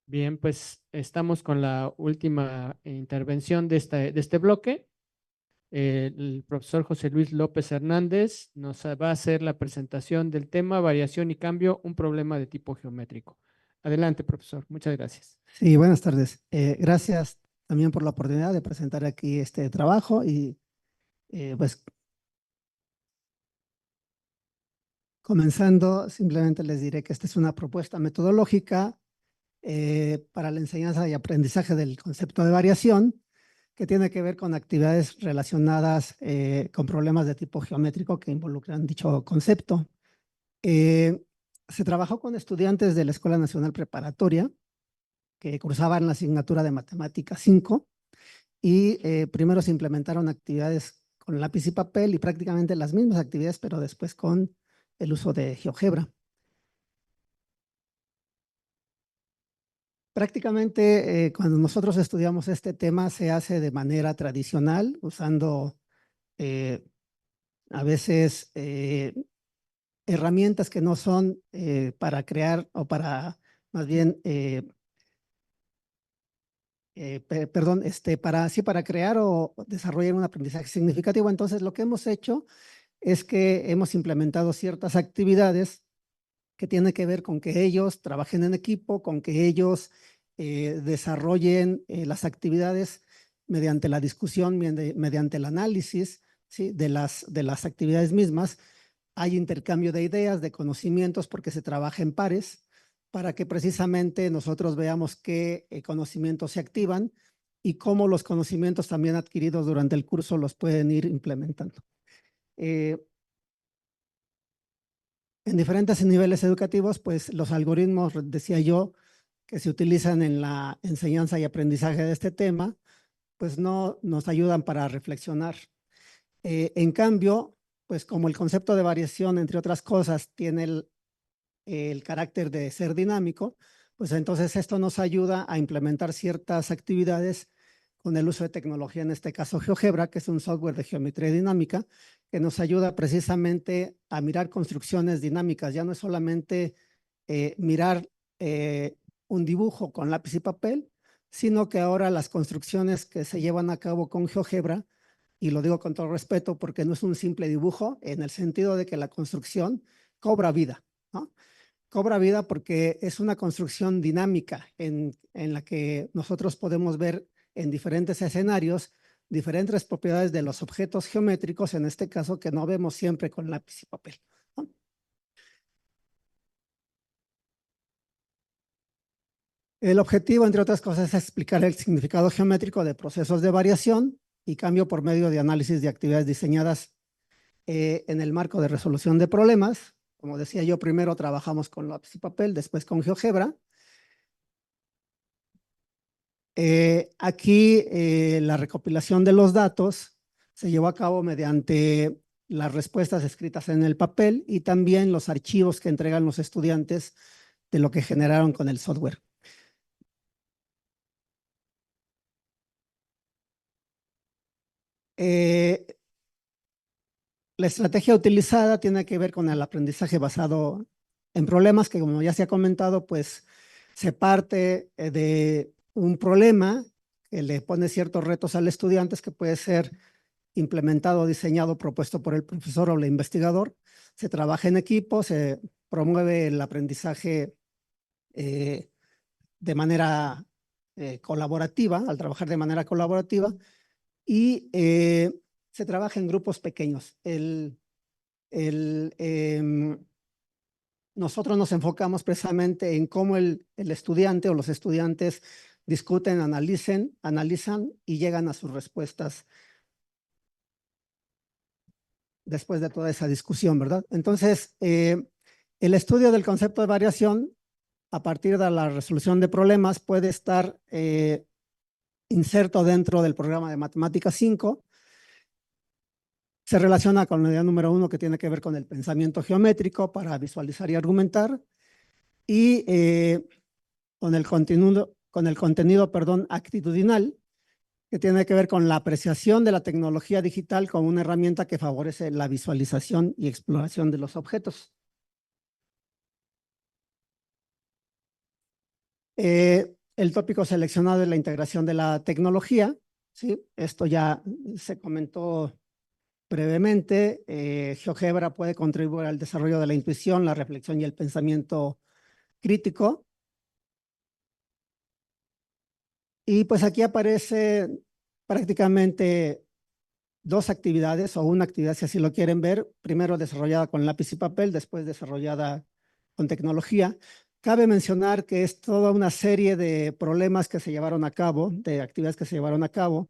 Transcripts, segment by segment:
Bien, pues estamos con la última intervención de este bloque. El profesor José Luis López Hernández nos va a hacer la presentación del tema variación y cambio, un problema de tipo geométrico. Adelante, profesor. Muchas gracias. Sí, buenas tardes. Gracias también por la oportunidad de presentar aquí este trabajo y pues comenzando, simplemente les diré que esta es una propuesta metodológica para la enseñanza y aprendizaje del concepto de variación que tiene que ver con actividades relacionadas con problemas de tipo geométrico que involucran dicho concepto. Se trabajó con estudiantes de la Escuela Nacional Preparatoria que cursaban la asignatura de Matemática 5 y primero se implementaron actividades con lápiz y papel y prácticamente las mismas actividades, pero después con el uso de GeoGebra. Prácticamente cuando nosotros estudiamos este tema se hace de manera tradicional, usando eh, a veces herramientas que no son para crear o para más bien perdón, para crear o desarrollar un aprendizaje significativo. Entonces, lo que hemos hecho es que hemos implementado ciertas actividades que tienen que ver con que ellos trabajen en equipo, con que ellos desarrollen las actividades mediante la discusión, mediante el análisis, ¿sí? de las actividades mismas. Hay intercambio de ideas, de conocimientos, porque se trabaja en pares, para que precisamente nosotros veamos qué conocimientos se activan y cómo los conocimientos también adquiridos durante el curso los pueden ir implementando. En diferentes niveles educativos, pues los algoritmos, decía yo, que se utilizan en la enseñanza y aprendizaje de este tema, pues no nos ayudan para reflexionar. En cambio, pues como el concepto de variación, entre otras cosas, tiene el carácter de ser dinámico, pues entonces esto nos ayuda a implementar ciertas actividades con el uso de tecnología, en este caso GeoGebra, que es un software de geometría dinámica, que nos ayuda precisamente a mirar construcciones dinámicas. Ya no es solamente mirar un dibujo con lápiz y papel, sino que ahora las construcciones que se llevan a cabo con GeoGebra, y lo digo con todo respeto porque no es un simple dibujo, en el sentido de que la construcción cobra vida, ¿no? Cobra vida porque es una construcción dinámica en la que nosotros podemos ver en diferentes escenarios diferentes propiedades de los objetos geométricos, en este caso que no vemos siempre con lápiz y papel, ¿no? El objetivo, entre otras cosas, es explicar el significado geométrico de procesos de variación y cambio por medio de análisis de actividades diseñadas en el marco de resolución de problemas. Como decía yo, primero trabajamos con lápiz y papel, después con GeoGebra. Aquí la recopilación de los datos se llevó a cabo mediante las respuestas escritas en el papel y también los archivos que entregan los estudiantes de lo que generaron con el software. La estrategia utilizada tiene que ver con el aprendizaje basado en problemas que, como ya se ha comentado, pues se parte de un problema que le pone ciertos retos al estudiante, que puede ser implementado, diseñado, propuesto por el profesor o el investigador. Se trabaja en equipo, se promueve el aprendizaje de manera colaborativa, al trabajar de manera colaborativa, y se trabaja en grupos pequeños. Nosotros nos enfocamos precisamente en cómo el estudiante o los estudiantes discuten, analizan y llegan a sus respuestas después de toda esa discusión, ¿verdad? Entonces, el estudio del concepto de variación a partir de la resolución de problemas puede estar inserto dentro del programa de Matemática 5. Se relaciona con la idea número 1, que tiene que ver con el pensamiento geométrico para visualizar y argumentar, y con el contenido, actitudinal, que tiene que ver con la apreciación de la tecnología digital como una herramienta que favorece la visualización y exploración de los objetos. El tópico seleccionado es la integración de la tecnología, ¿sí? Esto ya se comentó brevemente. GeoGebra puede contribuir al desarrollo de la intuición, la reflexión y el pensamiento crítico. Y pues aquí aparece prácticamente dos actividades o una actividad, si así lo quieren ver, primero desarrollada con lápiz y papel, después desarrollada con tecnología. Cabe mencionar que es toda una serie de problemas que se llevaron a cabo, de actividades que se llevaron a cabo.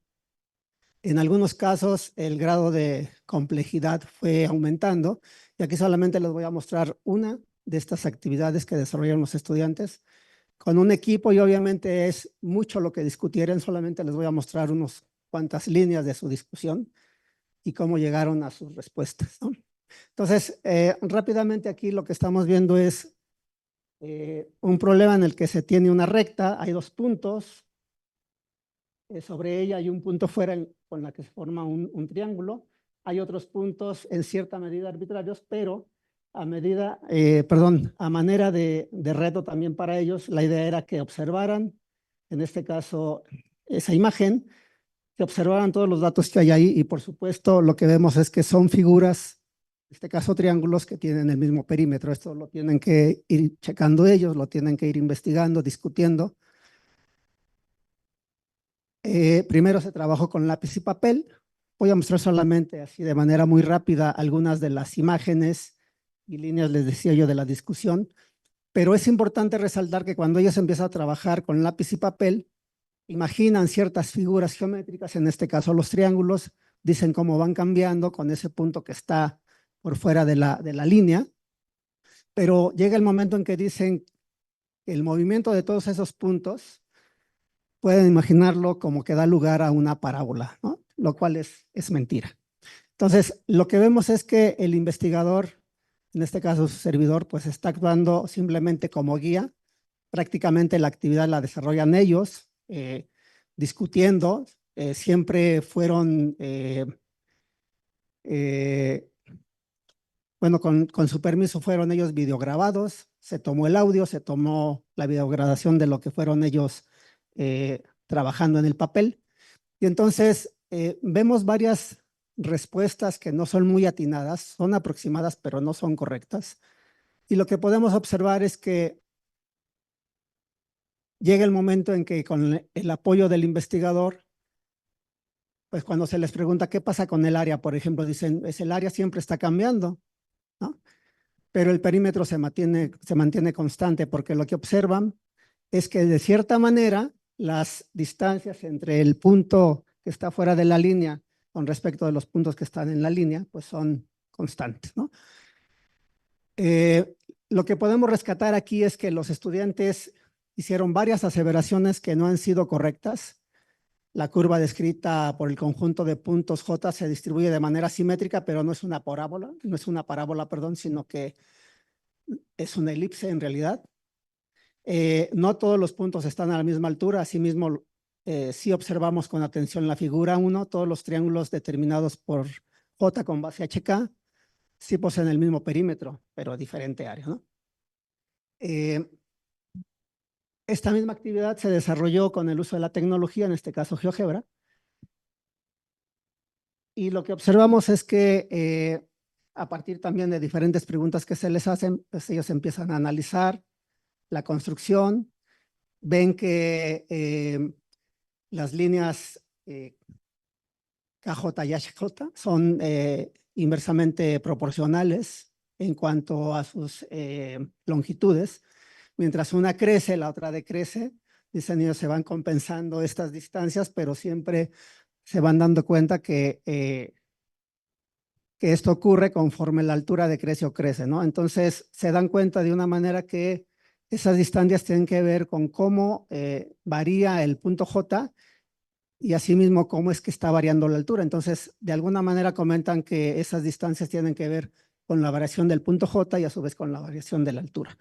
En algunos casos el grado de complejidad fue aumentando y aquí solamente les voy a mostrar una de estas actividades que desarrollaron los estudiantes con un equipo y obviamente es mucho lo que discutieron, solamente les voy a mostrar unas cuantas líneas de su discusión y cómo llegaron a sus respuestas, ¿no? Entonces, rápidamente aquí lo que estamos viendo es un problema en el que se tiene una recta, hay dos puntos, sobre ella hay un punto fuera con la que se forma un triángulo, hay otros puntos en cierta medida arbitrarios, pero a medida, a manera de reto también para ellos, la idea era que observaran, en este caso, esa imagen, que observaran todos los datos que hay ahí y por supuesto lo que vemos es que son figuras, en este caso triángulos que tienen el mismo perímetro. Esto lo tienen que ir checando ellos, lo tienen que ir investigando, discutiendo. Primero se trabajó con lápiz y papel. Voy a mostrar solamente así de manera muy rápida algunas de las imágenes y líneas, les decía yo, de la discusión, pero es importante resaltar que cuando ellos empiezan a trabajar con lápiz y papel, imaginan ciertas figuras geométricas, en este caso los triángulos, dicen cómo van cambiando con ese punto que está por fuera de la línea, pero llega el momento en que dicen que el movimiento de todos esos puntos pueden imaginarlo como que da lugar a una parábola, ¿no? Lo cual es mentira. Entonces, lo que vemos es que el investigador, en este caso su servidor, pues está actuando simplemente como guía. Prácticamente la actividad la desarrollan ellos, discutiendo. Siempre fueron, bueno, con su permiso fueron ellos videograbados, se tomó el audio, se tomó la videograbación de lo que fueron ellos trabajando en el papel. Y entonces vemos varias respuestas que no son muy atinadas, son aproximadas, pero no son correctas. Y lo que podemos observar es que llega el momento en que con el apoyo del investigador, pues cuando se les pregunta qué pasa con el área, por ejemplo, dicen, es el área siempre está cambiando, ¿no? Pero el perímetro se mantiene constante porque lo que observan es que de cierta manera las distancias entre el punto que está fuera de la línea con respecto de los puntos que están en la línea, pues son constantes, ¿no? Lo que podemos rescatar aquí es que los estudiantes hicieron varias aseveraciones que no han sido correctas. La curva descrita por el conjunto de puntos J se distribuye de manera simétrica, pero no es una parábola, perdón, sino que es una elipse en realidad. No todos los puntos están a la misma altura, asimismo, si observamos con atención la figura 1, todos los triángulos determinados por J con base HK sí poseen el mismo perímetro, pero diferente área, ¿no? Esta misma actividad se desarrolló con el uso de la tecnología, en este caso GeoGebra, y lo que observamos es que a partir también de diferentes preguntas que se les hacen, pues ellos empiezan a analizar la construcción, ven que las líneas KJ y HJ son inversamente proporcionales en cuanto a sus longitudes. Mientras una crece, la otra decrece. Dicen ellos, se van compensando estas distancias, pero siempre se van dando cuenta que esto ocurre conforme la altura decrece o crece, ¿no? Entonces se dan cuenta de una manera que esas distancias tienen que ver con cómo varía el punto J y asimismo cómo es que está variando la altura. Entonces, de alguna manera comentan que esas distancias tienen que ver con la variación del punto J y a su vez con la variación de la altura.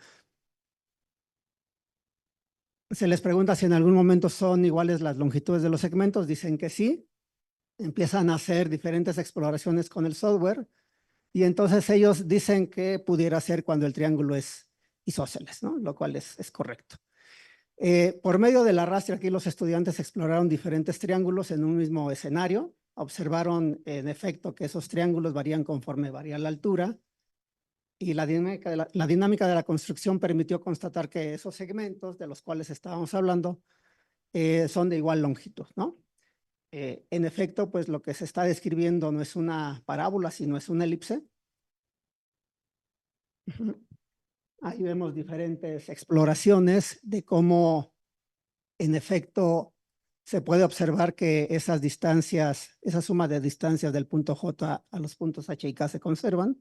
Se les pregunta si en algún momento son iguales las longitudes de los segmentos, dicen que sí. Empiezan a hacer diferentes exploraciones con el software y entonces ellos dicen que pudiera ser cuando el triángulo es isósceles, ¿no? Lo cual es correcto. Por medio del arrastre, aquí los estudiantes exploraron diferentes triángulos en un mismo escenario. Observaron, en efecto, que esos triángulos varían conforme varía la altura. Y la dinámica de la construcción permitió constatar que esos segmentos de los cuales estábamos hablando son de igual longitud, ¿no? En efecto, pues lo que se está describiendo no es una parábola, sino es una elipse. Ahí vemos diferentes exploraciones de cómo, en efecto, se puede observar que esas distancias, esa suma de distancias del punto J a los puntos H y K se conservan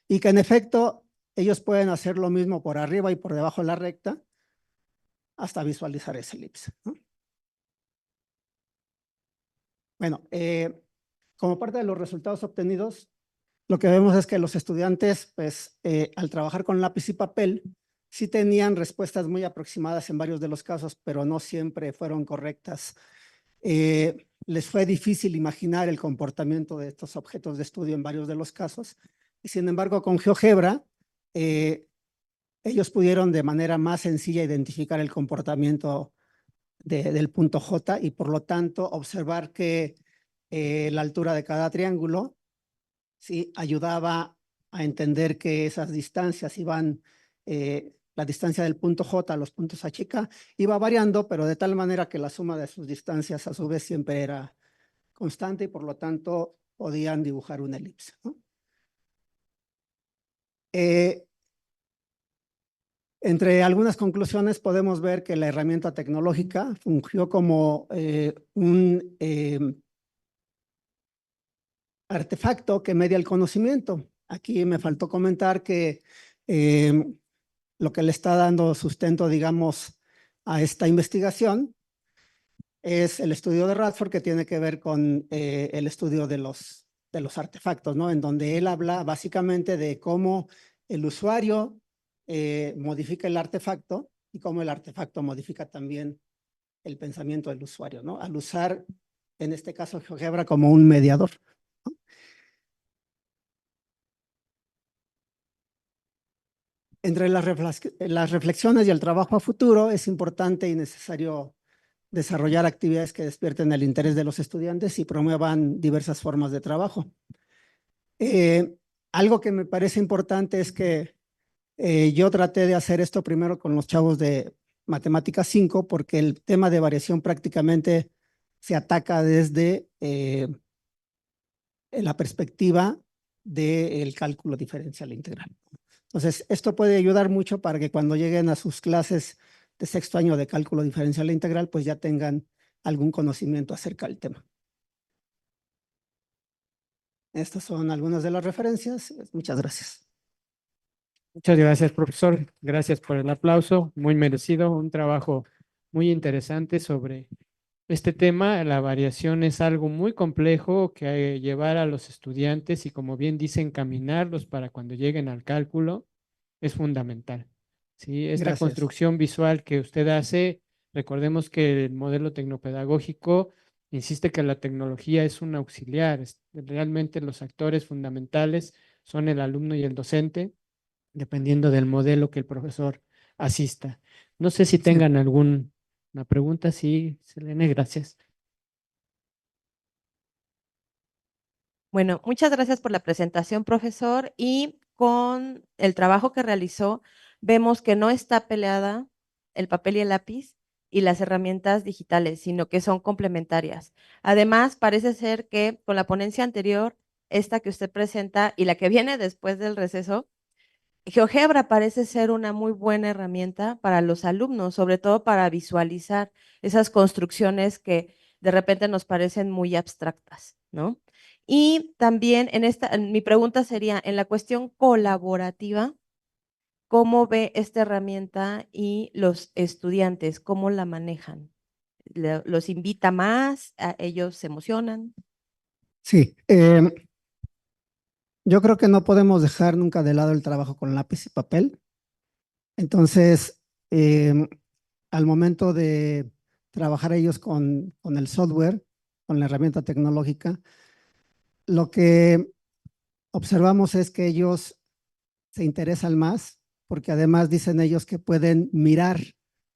y que, en efecto, ellos pueden hacer lo mismo por arriba y por debajo de la recta hasta visualizar esa elipse, ¿no? Bueno, como parte de los resultados obtenidos, lo que vemos es que los estudiantes, pues, al trabajar con lápiz y papel, sí tenían respuestas muy aproximadas en varios de los casos, pero no siempre fueron correctas. Les fue difícil imaginar el comportamiento de estos objetos de estudio en varios de los casos, y sin embargo, con GeoGebra, ellos pudieron de manera más sencilla identificar el comportamiento del punto J y por lo tanto observar que la altura de cada triángulo sí ayudaba a entender que esas distancias iban, la distancia del punto J a los puntos H y K iba variando, pero de tal manera que la suma de sus distancias a su vez siempre era constante y por lo tanto podían dibujar una elipse, ¿no? Entre algunas conclusiones podemos ver que la herramienta tecnológica fungió como un artefacto que media el conocimiento. Aquí me faltó comentar que lo que le está dando sustento, digamos, a esta investigación es el estudio de Radford, que tiene que ver con el estudio de los artefactos, ¿no? En donde él habla básicamente de cómo el usuario modifica el artefacto y cómo el artefacto modifica también el pensamiento del usuario, ¿no? Al usar, en este caso, GeoGebra como un mediador, ¿no? Entre las reflexiones y el trabajo a futuro es importante y necesario desarrollar actividades que despierten el interés de los estudiantes y promuevan diversas formas de trabajo. Algo que me parece importante es que yo traté de hacer esto primero con los chavos de Matemáticas 5, porque el tema de variación prácticamente se ataca desde la perspectiva del cálculo diferencial integral. Entonces, esto puede ayudar mucho para que cuando lleguen a sus clases de sexto año de cálculo diferencial integral, pues ya tengan algún conocimiento acerca del tema. Estas son algunas de las referencias. Muchas gracias. Muchas gracias, profesor. Gracias por el aplauso, muy merecido. Un trabajo muy interesante sobre este tema. La variación es algo muy complejo que hay que llevar a los estudiantes y, como bien dicen, encaminarlos para cuando lleguen al cálculo es fundamental. ¿Sí? Esta Gracias. construcción visual que usted hace, recordemos que el modelo tecnopedagógico insiste que la tecnología es un auxiliar. Realmente los actores fundamentales son el alumno y el docente, dependiendo del modelo que el profesor asista. No sé si Sí. tengan alguna pregunta. Sí, Selene, gracias. Bueno, muchas gracias por la presentación, profesor. Y con el trabajo que realizó, vemos que no está peleada el papel y el lápiz y las herramientas digitales, sino que son complementarias. Además, parece ser que con la ponencia anterior, esta que usted presenta y la que viene después del receso, GeoGebra parece ser una muy buena herramienta para los alumnos, sobre todo para visualizar esas construcciones que de repente nos parecen muy abstractas, ¿no? Y también mi pregunta sería, en la cuestión colaborativa, ¿cómo ve esta herramienta y los estudiantes, cómo la manejan? ¿Los invita más? ¿Ellos se emocionan? Sí, yo creo que no podemos dejar nunca de lado el trabajo con lápiz y papel. Entonces, al momento de trabajar ellos con el software, con la herramienta tecnológica, lo que observamos es que ellos se interesan más, porque además dicen ellos que pueden mirar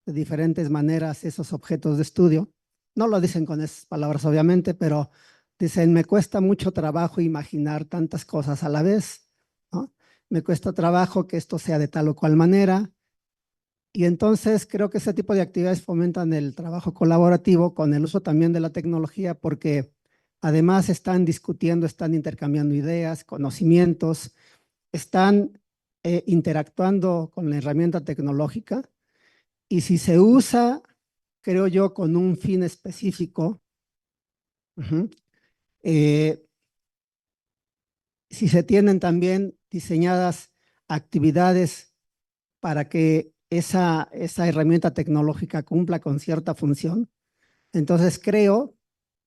de diferentes maneras esos objetos de estudio. No lo dicen con esas palabras, obviamente, pero dicen, me cuesta mucho trabajo imaginar tantas cosas a la vez, ¿no? Me cuesta trabajo que esto sea de tal o cual manera. Y entonces creo que ese tipo de actividades fomentan el trabajo colaborativo con el uso también de la tecnología, porque además están discutiendo, están intercambiando ideas, conocimientos, están interactuando con la herramienta tecnológica. Y si se usa, creo yo, con un fin específico, si se tienen también diseñadas actividades para que esa herramienta tecnológica cumpla con cierta función, entonces creo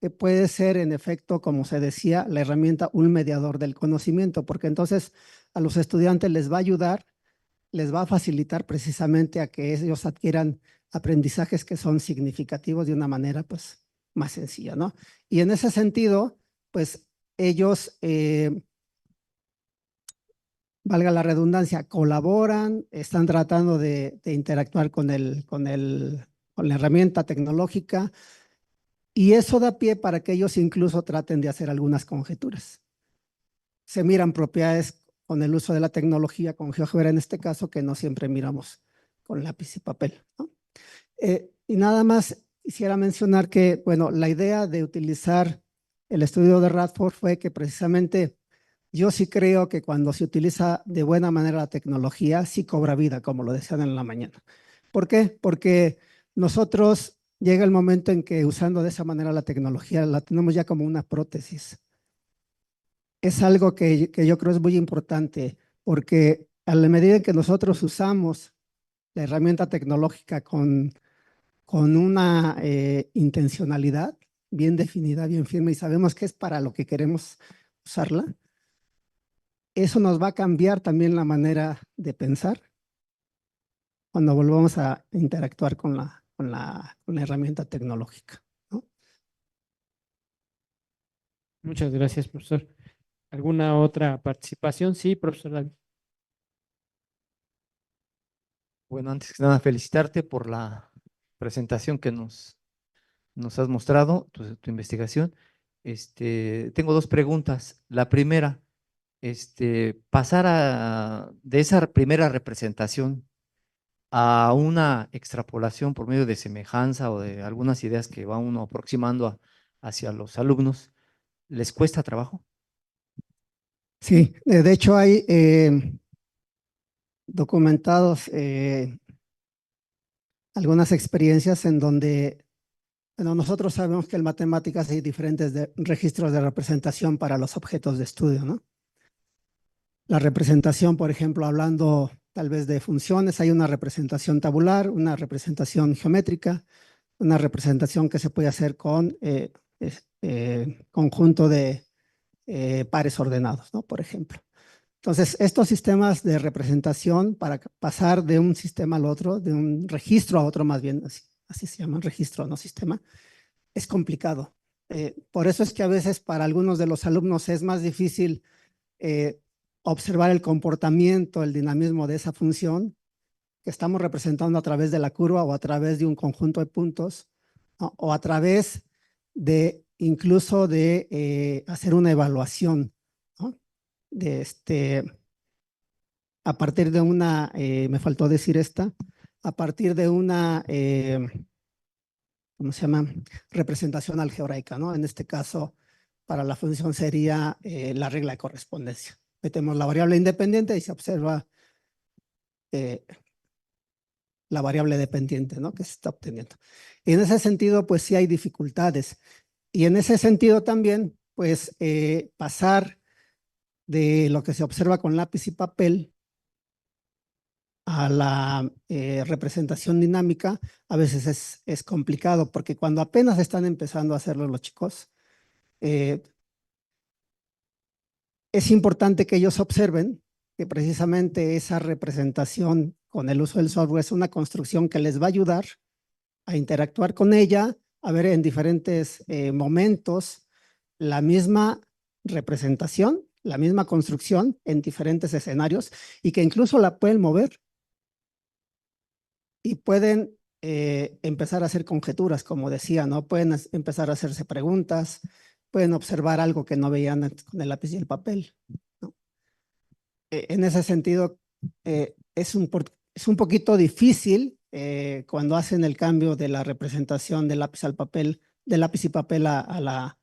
que puede ser, en efecto, como se decía, la herramienta un mediador del conocimiento, porque entonces a los estudiantes les va a ayudar, les va a facilitar precisamente a que ellos adquieran aprendizajes que son significativos de una manera pues más sencilla, ¿no? Y en ese sentido, pues ellos, valga la redundancia, colaboran, están tratando de interactuar con la herramienta tecnológica, y eso da pie para que ellos incluso traten de hacer algunas conjeturas. Se miran propiedades con el uso de la tecnología, con GeoGebra en este caso, que no siempre miramos con lápiz y papel, ¿no? Y nada más quisiera mencionar que, bueno, la idea de utilizar el estudio de Radford fue que precisamente yo sí creo que cuando se utiliza de buena manera la tecnología, sí cobra vida, como lo decían en la mañana. ¿Por qué? Porque nosotros llega el momento en que usando de esa manera la tecnología la tenemos ya como una prótesis. Es algo que yo creo es muy importante, porque a la medida en que nosotros usamos la herramienta tecnológica con una intencionalidad bien definida, bien firme, y sabemos que es para lo que queremos usarla, eso nos va a cambiar también la manera de pensar cuando volvamos a interactuar con la herramienta tecnológica, ¿no? Muchas gracias, profesor. ¿Alguna otra participación? Sí, profesor David. Bueno, antes que nada, felicitarte por la presentación que nos has mostrado, tu investigación. Tengo dos preguntas. La primera, pasar de esa primera representación a una extrapolación por medio de semejanza o de algunas ideas que va uno aproximando hacia los alumnos, ¿les cuesta trabajo? Sí, de hecho hay documentados algunas experiencias en donde, bueno, nosotros sabemos que en matemáticas hay diferentes registros de representación para los objetos de estudio, ¿no? La representación, por ejemplo, hablando tal vez de funciones, hay una representación tabular, una representación geométrica, una representación que se puede hacer con conjunto de pares ordenados, ¿no? Por ejemplo. Entonces, estos sistemas de representación para pasar de un sistema al otro, de un registro a otro más bien, así se llama, registro, no sistema, es complicado. Por eso es que a veces para algunos de los alumnos es más difícil observar el comportamiento, el dinamismo de esa función que estamos representando a través de la curva o a través de un conjunto de puntos, ¿no? O a través de incluso de hacer una evaluación, ¿no? A partir de una, me faltó decir a partir de una, ¿cómo se llama? Representación algebraica, ¿no? En este caso, para la función sería la regla de correspondencia. Metemos la variable independiente y se observa la variable dependiente, ¿no? Que se está obteniendo. Y en ese sentido, pues sí hay dificultades. Y en ese sentido también, pues pasar de lo que se observa con lápiz y papel a la representación dinámica, a veces es complicado, porque cuando apenas están empezando a hacerlo los chicos, es importante que ellos observen que precisamente esa representación con el uso del software es una construcción que les va a ayudar a interactuar con ella, a ver en diferentes momentos la misma representación, la misma construcción en diferentes escenarios, y que incluso la pueden mover y pueden empezar a hacer conjeturas, como decía, ¿no? Pueden empezar a hacerse preguntas, pueden observar algo que no veían con el lápiz y el papel, ¿no? En ese sentido, es un poquito difícil cuando hacen el cambio de la representación del lápiz al papel, del lápiz y papel al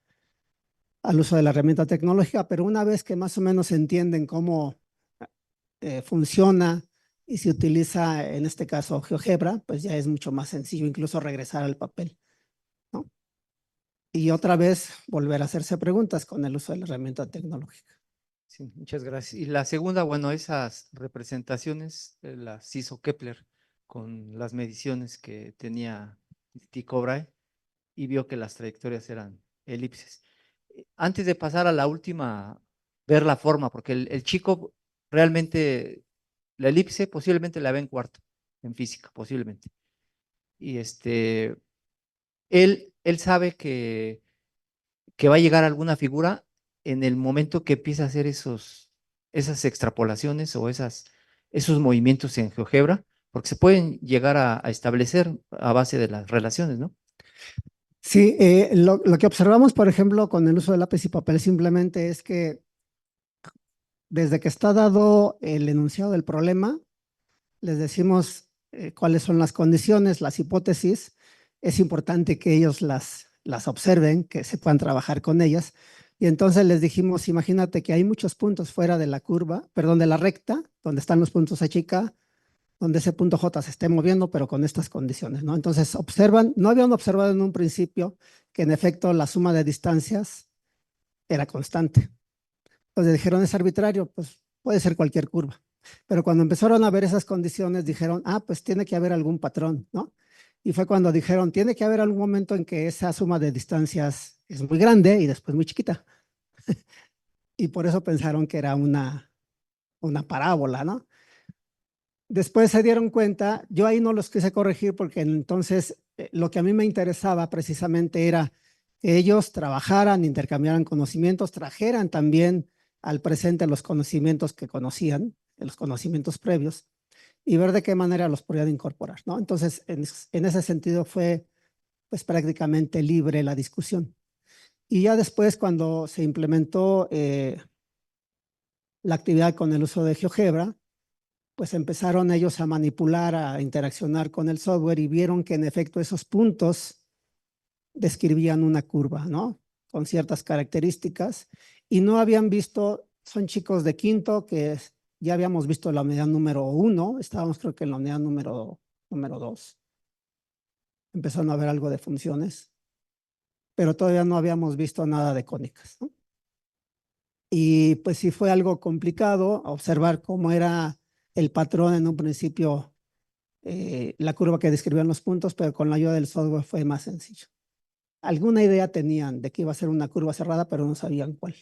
uso de la herramienta tecnológica, pero una vez que más o menos entienden cómo funciona y se utiliza, en este caso, GeoGebra, pues ya es mucho más sencillo incluso regresar al papel, ¿no? Y otra vez volver a hacerse preguntas con el uso de la herramienta tecnológica. Sí, muchas gracias. Y la segunda, bueno, esas representaciones las hizo Kepler con las mediciones que tenía Tycho Brahe y vio que las trayectorias eran elipses. Antes de pasar a la última, ver la forma, porque el chico realmente la elipse posiblemente la ve en cuarto, en física, posiblemente. Y él sabe que va a llegar alguna figura en el momento que empieza a hacer esas extrapolaciones o esos movimientos en GeoGebra, porque se pueden llegar a establecer a base de las relaciones, ¿no? Sí, lo que observamos, por ejemplo, con el uso de lápiz y papel simplemente es que desde que está dado el enunciado del problema, les decimos cuáles son las condiciones, las hipótesis. Es importante que ellos las observen, que se puedan trabajar con ellas. Y entonces les dijimos, imagínate que hay muchos puntos fuera de la curva, perdón, de la recta, donde están los puntos H y K, donde ese punto J se esté moviendo, pero con estas condiciones, ¿no? Entonces observan, no habían observado en un principio que en efecto la suma de distancias era constante. Entonces dijeron, es arbitrario, pues puede ser cualquier curva. Pero cuando empezaron a ver esas condiciones, dijeron, pues tiene que haber algún patrón, ¿no? Y fue cuando dijeron, tiene que haber algún momento en que esa suma de distancias es muy grande y después muy chiquita. Y por eso pensaron que era una parábola, ¿no? Después se dieron cuenta, yo ahí no los quise corregir porque entonces lo que a mí me interesaba precisamente era que ellos trabajaran, intercambiaran conocimientos, trajeran también al presente los conocimientos que conocían, los conocimientos previos, y ver de qué manera los podían incorporar, ¿no? Entonces, en ese sentido fue pues prácticamente libre la discusión. Y ya después, cuando se implementó la actividad con el uso de GeoGebra, pues empezaron ellos a manipular, a interaccionar con el software y vieron que en efecto esos puntos describían una curva, ¿no? Con ciertas características y no habían visto, son chicos de quinto que ya habíamos visto la unidad número 1, estábamos creo que en la unidad número 2. Empezaron a ver algo de funciones, pero todavía no habíamos visto nada de cónicas, ¿no? Y pues sí fue algo complicado observar cómo era el patrón en un principio, la curva que describían los puntos, pero con la ayuda del software fue más sencillo. Alguna idea tenían de que iba a ser una curva cerrada, pero no sabían cuál.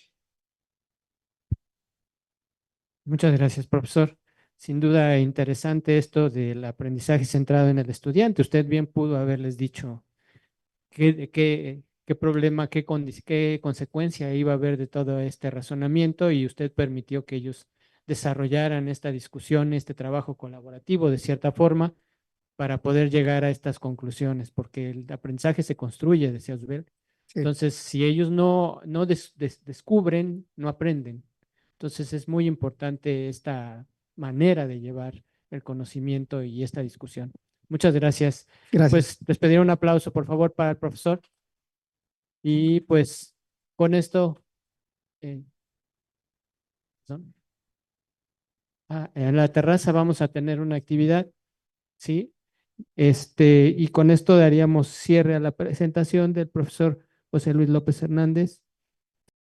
Muchas gracias, profesor. Sin duda interesante esto del aprendizaje centrado en el estudiante. Usted bien pudo haberles dicho qué problema, qué consecuencia iba a haber de todo este razonamiento y usted permitió que ellos desarrollaran esta discusión, este trabajo colaborativo de cierta forma para poder llegar a estas conclusiones, porque el aprendizaje se construye, decía Osbel. Sí. Entonces, si ellos no descubren, no aprenden. Entonces, es muy importante esta manera de llevar el conocimiento y esta discusión. Muchas gracias. Gracias. Pues les pediré un aplauso, por favor, para el profesor. Y pues con esto, ¿son? En la terraza vamos a tener una actividad, ¿sí? Y con esto daríamos cierre a la presentación del profesor José Luis López Hernández.